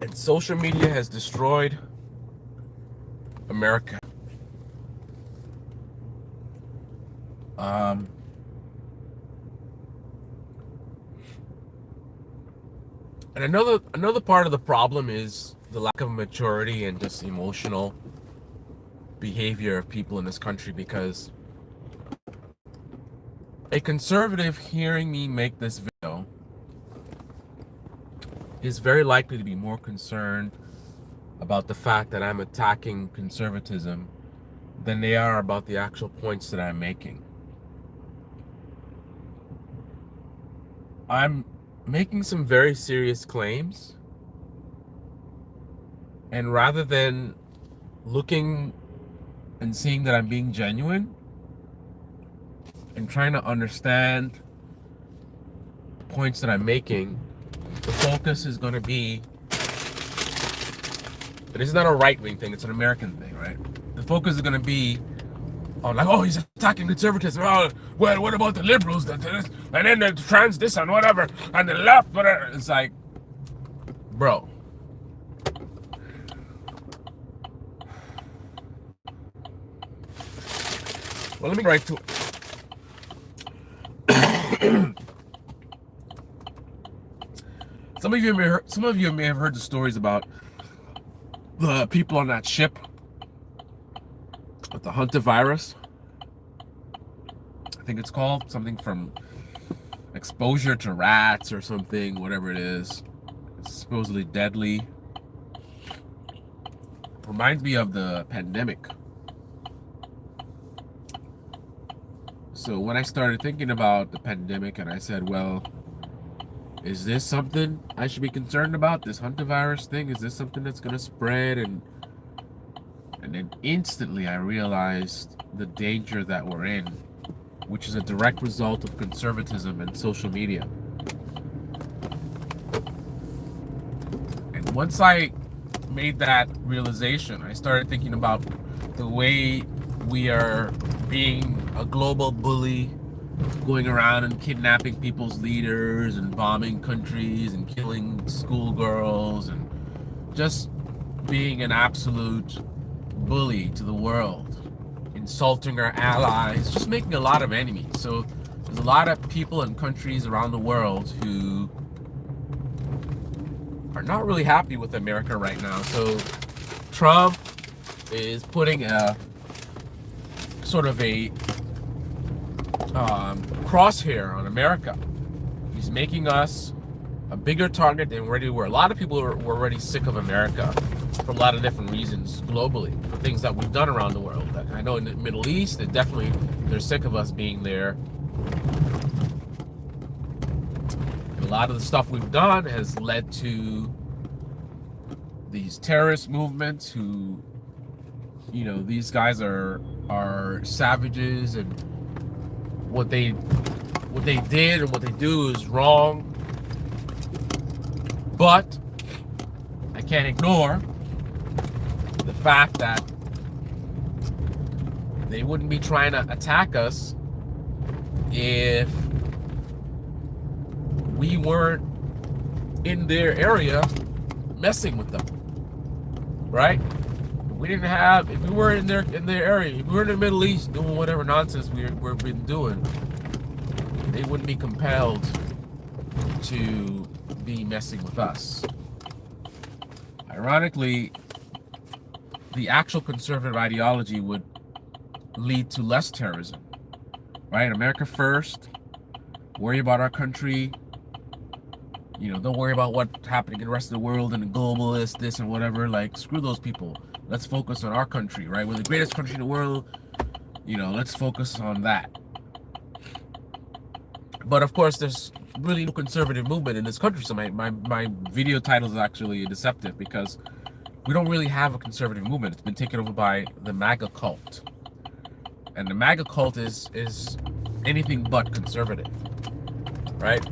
And social media has destroyed America. Um, and another part of the problem is the lack of maturity and just emotional behavior of people in this country, because a conservative hearing me make this video is very likely to be more concerned about the fact that I'm attacking conservatism than they are about the actual points that I'm making. I'm making some very serious claims, and rather than looking and seeing that I'm being genuine and trying to understand the points that I'm making, the focus is going to be, but it's not a right-wing thing, it's an American thing, right? The focus is going to be on, like, oh, he's attacking conservatism. Oh, well, what about the liberals? And then the trans this and whatever, and the left, whatever. It's like, bro. Well, let me write to some of you may have heard the stories about the people on that ship with the Hunter virus. I think it's called something from exposure to rats or something, whatever it is. It's supposedly deadly. Reminds me of the pandemic. So when I started thinking about the pandemic, and I said, well, is this something I should be concerned about? This Hunter virus thing? Is this something that's going to spread? And then instantly I realized the danger that we're in, which is a direct result of conservatism and social media. And once I made that realization, I started thinking about the way we are being a global bully, going around and kidnapping people's leaders and bombing countries and killing schoolgirls and just being an absolute bully to the world, insulting our allies, just making a lot of enemies. So there's a lot of people and countries around the world who are not really happy with America right now. So Trump is putting a sort of a crosshair on America. He's making us a bigger target than we already were. A lot of people were already sick of America for a lot of different reasons globally, for things that we've done around the world. I know in the Middle East, they're sick of us being there. And a lot of the stuff we've done has led to these terrorist movements who, you know, these guys are savages, and what they did and what they do is wrong. But I can't ignore the fact that they wouldn't be trying to attack us if we weren't in their area messing with them, right? If we were in their area, if we were in the Middle East doing whatever nonsense we've been doing, they wouldn't be compelled to be messing with us. Ironically, the actual conservative ideology would lead to less terrorism, right? America first, worry about our country, you know, don't worry about what's happening in the rest of the world and the globalists, this and whatever. Like, screw those people. Let's focus on our country, right? We're the greatest country in the world. You know, let's focus on that. But of course, there's really no conservative movement in this country. So my video title is actually deceptive, because we don't really have a conservative movement. It's been taken over by the MAGA cult. And the MAGA cult is anything but conservative, right?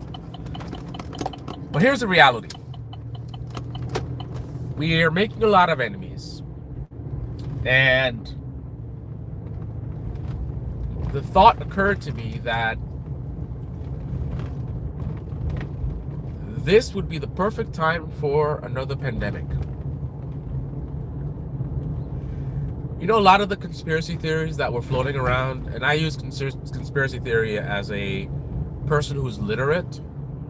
But here's the reality. We are making a lot of enemies. And the thought occurred to me that this would be the perfect time for another pandemic. You know, a lot of the conspiracy theories that were floating around, and I use conspiracy theory as a person who's literate,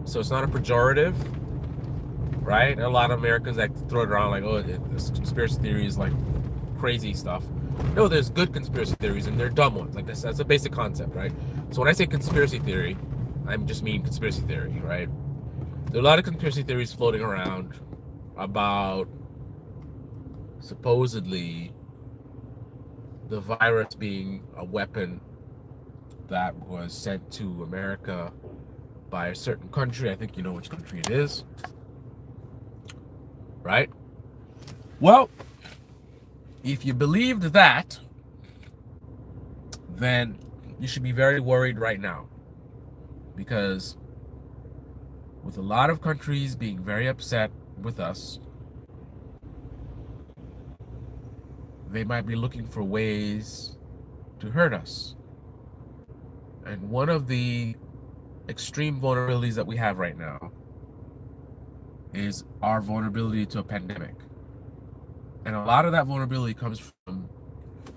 so it's not a pejorative, right? And a lot of Americans like throw it around like, oh, this conspiracy theory is like crazy stuff. No, there's good conspiracy theories and they're dumb ones. Like that's a basic concept, right? So when I say conspiracy theory, I just mean conspiracy theory, right? There are a lot of conspiracy theories floating around about supposedly the virus being a weapon that was sent to America by a certain country. I think you know which country it is, right? Well, if you believed that, then you should be very worried right now, because with a lot of countries being very upset with us, they might be looking for ways to hurt us. And one of the extreme vulnerabilities that we have right now is our vulnerability to a pandemic. And a lot of that vulnerability comes from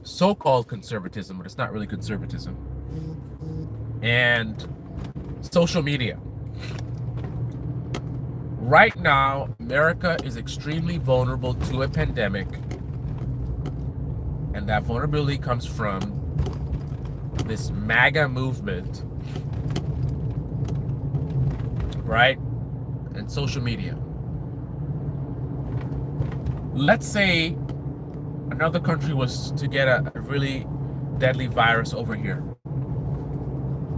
so-called conservatism, but it's not really conservatism, and social media. Right now, America is extremely vulnerable to a pandemic, and that vulnerability comes from this MAGA movement, right? And social media. Let's say another country was to get a really deadly virus over here.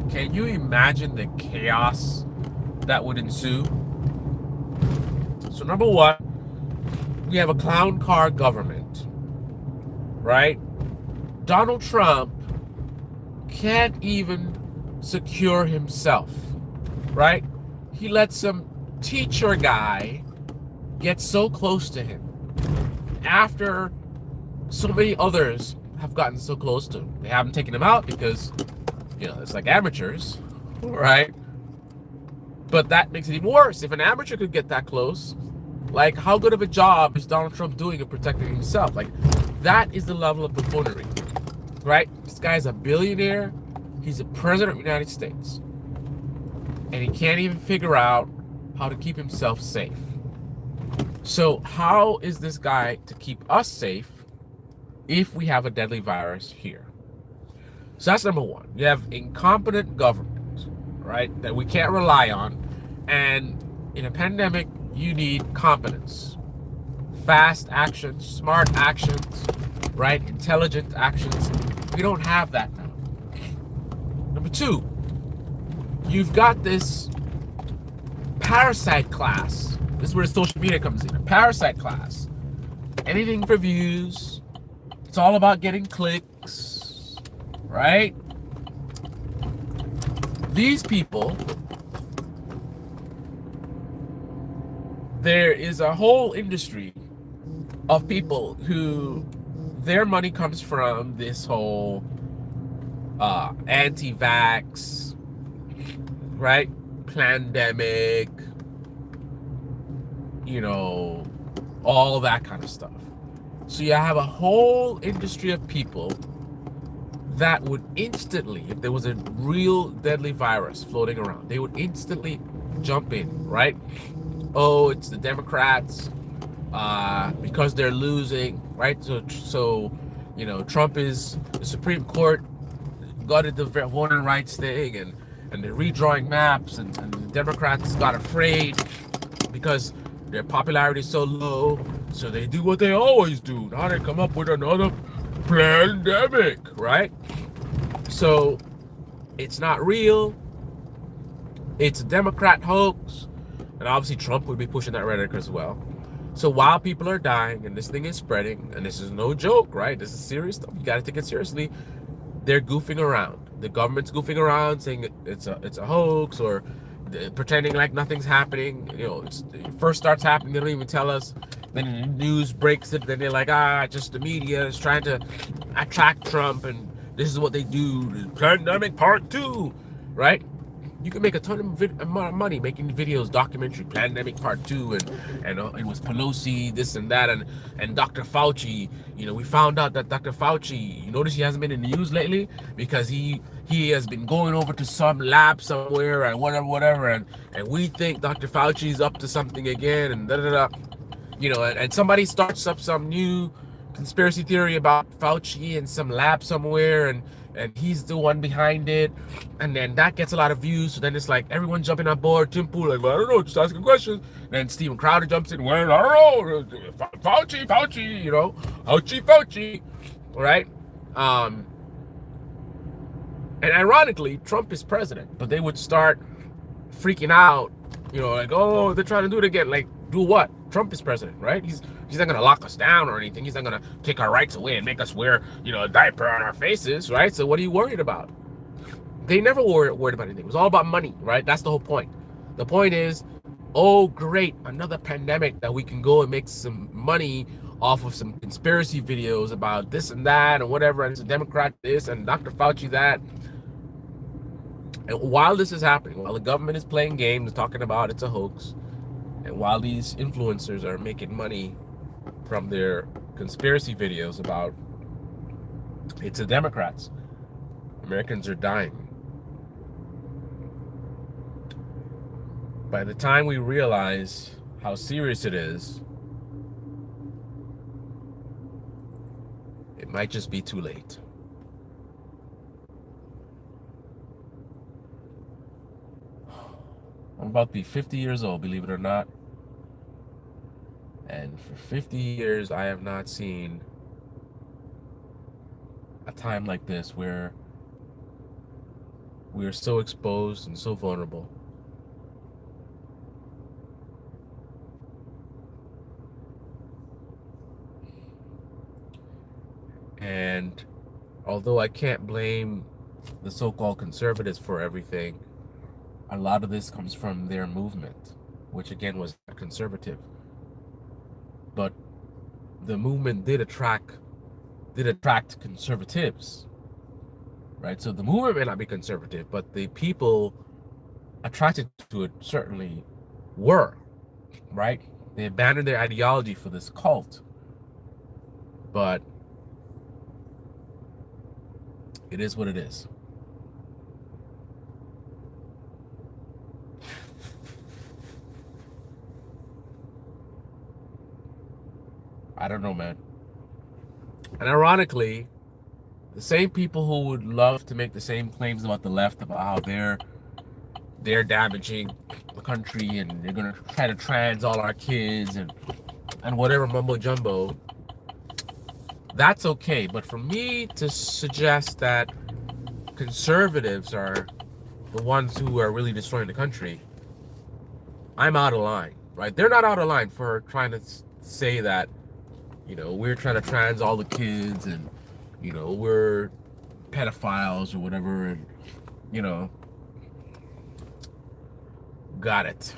Can you imagine the chaos that would ensue? So number one, we have a clown car government, right? Donald Trump can't even secure himself, right? He let some teacher guy get so close to him after so many others have gotten so close to him. They haven't taken him out because, you know, it's like amateurs, right? But that makes it even worse. If an amateur could get that close, like, how good of a job is Donald Trump doing of protecting himself? Like, that is the level of buffoonery, right? This guy's a billionaire. He's the president of the United States. And he can't even figure out how to keep himself safe. So how is this guy to keep us safe if we have a deadly virus here? So that's number one. You have incompetent government, right, that we can't rely on. And in a pandemic, you need competence. Fast actions, smart actions, right? Intelligent actions. We don't have that now. Number two, you've got this parasite class. This is where social media comes in. A parasite class. Anything for views. It's all about getting clicks, right? These people, there is a whole industry of people who their money comes from this whole anti-vax, right? Pandemic, you know, all that kind of stuff. So you have a whole industry of people that would instantly, if there was a real deadly virus floating around, they would instantly jump in, right? Oh, it's the Democrats because they're losing, right? So you know, Trump is the Supreme Court gutted the voting rights thing, and they're redrawing maps, and the Democrats got afraid because their popularity is so low, so they do what they always do. Now they come up with another pandemic, right? So it's not real. It's a Democrat hoax. And obviously Trump would be pushing that rhetoric as well. So while people are dying and this thing is spreading, and this is no joke, right? This is serious stuff. You got to take it seriously. They're goofing around. The government's goofing around, saying it's a hoax, or pretending like nothing's happening. You know, it first starts happening, they don't even tell us. Then the news breaks it. Then they're like, just the media is trying to attack Trump, and this is what they do. Pandemic part 2, right? You can make a ton of money making videos, documentary, Pandemic Part 2, and it was Pelosi, this and that, and Dr. Fauci. We found out that Dr. Fauci, you notice he hasn't been in the news lately because he has been going over to some lab somewhere and whatever, and we think Dr. Fauci's up to something again, and da da da. And somebody starts up some new conspiracy theory about Fauci in some lab somewhere, and he's the one behind it, and then that gets a lot of views. So then it's like everyone jumping on board. Tim Pool like, well, I don't know, just asking questions. Then Steven Crowder jumps in. Well, I don't know, Fauci, Fauci, right? And ironically, Trump is president, but they would start freaking out, like, oh, they're trying to do it again. Like, do what? Trump is president, right? He's not gonna lock us down or anything. He's not gonna take our rights away and make us wear, a diaper on our faces, right? So what are you worried about? They never worried about anything. It was all about money, right? That's the whole point. The point is, oh great, another pandemic that we can go and make some money off of some conspiracy videos about this and that and whatever, and it's a Democrat this and Dr. Fauci that. And while this is happening, while the government is playing games, talking about it's a hoax, and while these influencers are making money from their conspiracy videos about it's the Democrats, Americans are dying. By the time we realize how serious it is, it might just be too late. I'm about to be 50 years old, believe it or not. And for 50 years, I have not seen a time like this where we are so exposed and so vulnerable. And although I can't blame the so-called conservatives for everything, a lot of this comes from their movement, which again was conservative. But the movement did attract conservatives, right? So the movement may not be conservative, but the people attracted to it certainly were, right? They abandoned their ideology for this cult. But it is what it is. I don't know, man. And ironically, the same people who would love to make the same claims about the left, about how they're damaging the country and they're gonna try to trans all our kids and whatever mumbo jumbo, that's okay. But for me to suggest that conservatives are the ones who are really destroying the country, I'm out of line, right? They're not out of line for trying to say that, we're trying to trans all the kids and, we're pedophiles or whatever, and, got it.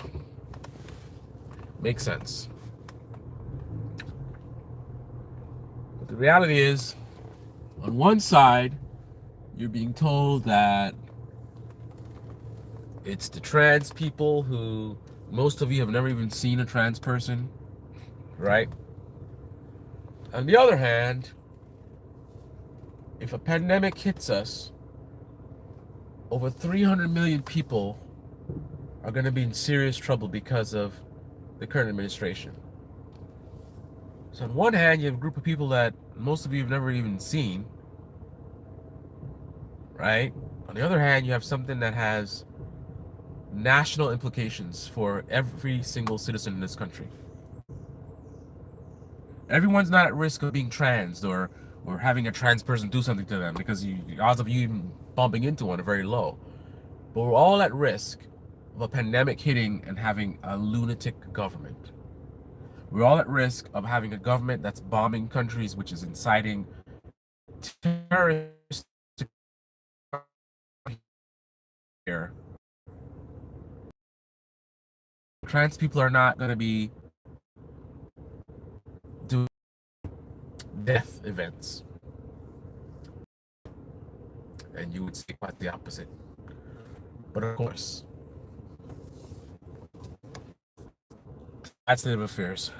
Makes sense. But the reality is, on one side, you're being told that it's the trans people who, most of you have never even seen a trans person, right? On the other hand, if a pandemic hits us, over 300 million people are going to be in serious trouble because of the current administration. So on one hand, you have a group of people that most of you have never even seen, right? On the other hand, you have something that has national implications for every single citizen in this country. Everyone's not at risk of being trans or having a trans person do something to them, because the odds of you even bumping into one are very low. But we're all at risk of a pandemic hitting and having a lunatic government. We're all at risk of having a government that's bombing countries, which is inciting terrorists here. Trans people are not going to be doing death events. And you would say quite the opposite. But of course, that's the state of affairs.